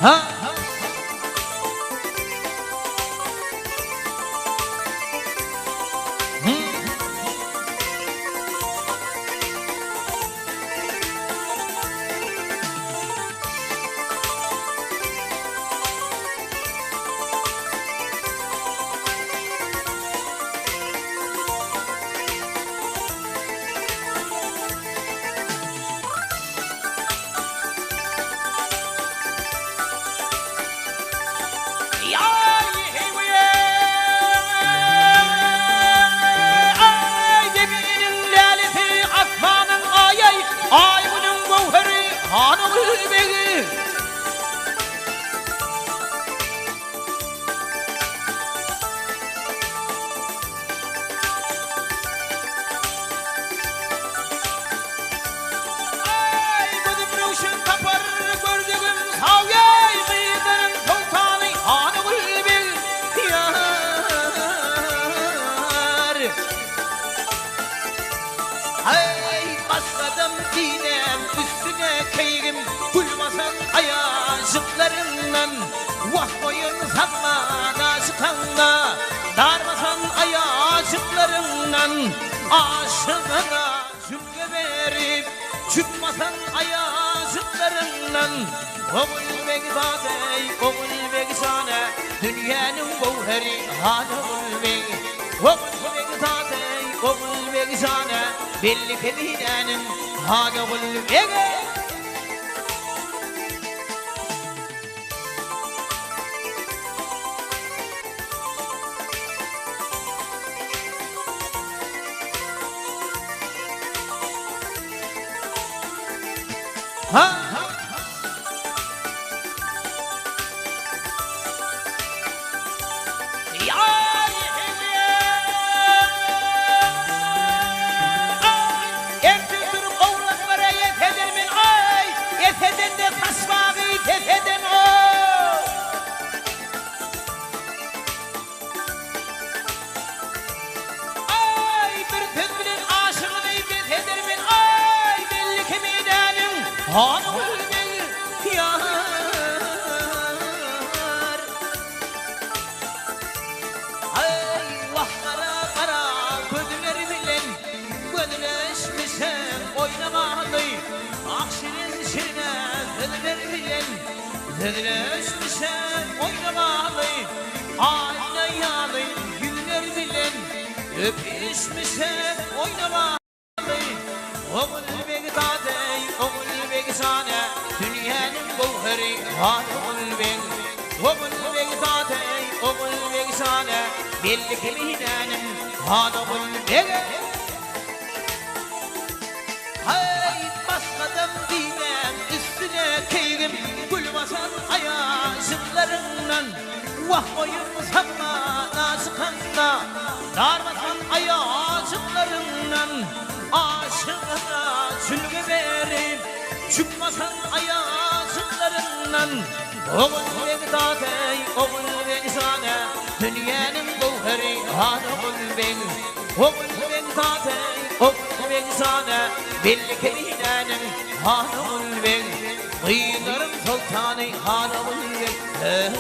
Ha ayazıklarından vah boyun sakmana sıkanda darmasan ayazıklarından aşığına zülge verip çıkmasan ayazıklarından oğul begzadey oğul begzane dünyanın gevheri hanımul beg oğul begzadey oğul begzane belli keminenin hanımul beg ha hanımul beg yar ay vahlara kara gözleri bilen gözleşmişem oynamalı akşirin şirine gözleri bilen gözleşmişem oynamalı aynayalı yüzler bilen öpüşmüşem oynamalı oğul begdadey oğul begzane dünyanın gevheri hanımul beg oğul begdadey oğul begzane belli keminenin hanımul beg hay başkadan dinem üstüne keygim gülbasan ayazıklarından vah boyun sakmana sıkanda darmasan ayazıklarından aşığına sülge verip çıkmasan ayazıklarından oğul begdadey oğul begzane dünyanın gevheri hanımul beg oğul begdadey oğul begzane belli keminenin hanımul beg kıyıların sultanı hanımul beg